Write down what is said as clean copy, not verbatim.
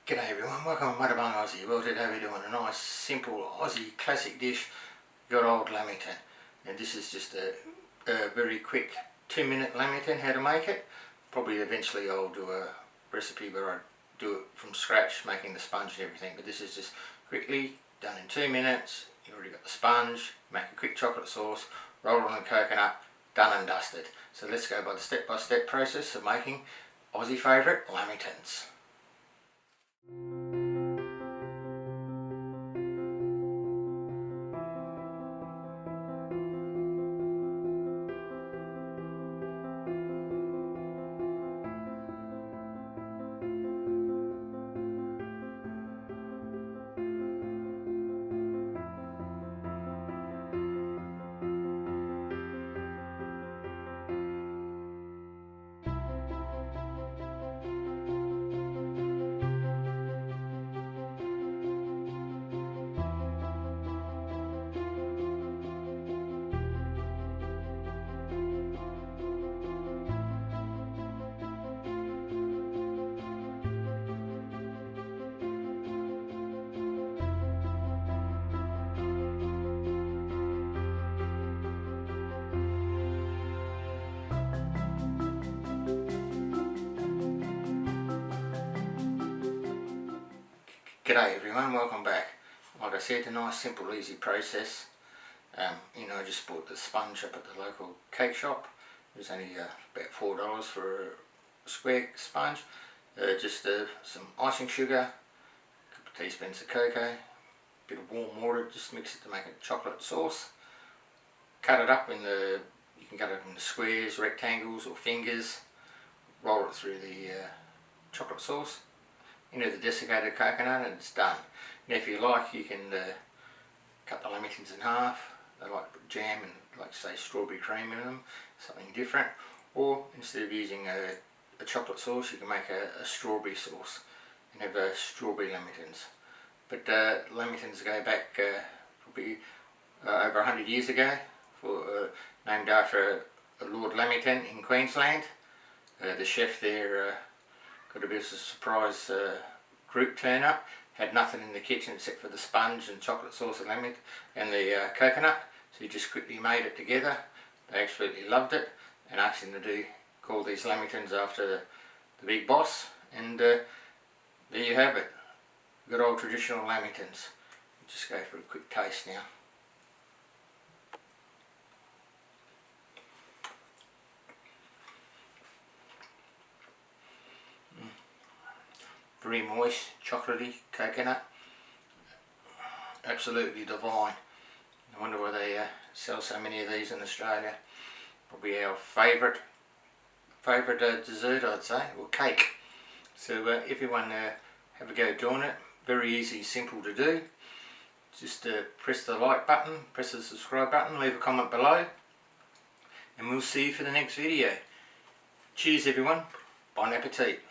G'day everyone, welcome to Mudabung Aussie. Well, today we're doing a nice simple Aussie classic dish, good old Lamington. And this is just a very quick 2-minute Lamington, how to make it. Probably eventually I'll do a recipe where I do it from scratch, making the sponge and everything. But this is just quickly done in 2 minutes. You've already got the sponge, make a quick chocolate sauce, roll it on the coconut, done and dusted. So let's go by the step-by-step process of making Aussie favourite Lamingtons. G'day everyone, welcome back. Like I said, a nice simple easy process. I just bought the sponge up at the local cake shop. It was only about $4 for a square sponge. Just some icing sugar, a couple of teaspoons of cocoa, a bit of warm water, just mix it to make a chocolate sauce. Cut it up you can cut it into squares, rectangles or fingers. Roll it through the chocolate sauce into the desiccated coconut and it's done. Now if you like, you can cut the Lamingtons in half. I like to put jam and, like say, strawberry cream in them, something different. Or instead of using a chocolate sauce, you can make a strawberry sauce and have strawberry Lamingtons. But Lamingtons go back probably over 100 years ago, named after a Lord Lamington in Queensland. The chef there got a bit of a surprise group turn up, had nothing in the kitchen except for the sponge and chocolate sauce and lamington and the coconut, so he just quickly made it together. They absolutely loved it and asked him to call these Lamingtons after the big boss, and there you have it, good old traditional Lamingtons. Just go for a quick taste now. Very moist, chocolatey coconut, absolutely divine. I wonder why they sell so many of these in Australia. Probably our favourite dessert, I'd say, or cake. So everyone have a go doing it. Very easy, simple to do. Just press the like button, press the subscribe button, leave a comment below, and we'll see you for the next video. Cheers everyone, bon appetit.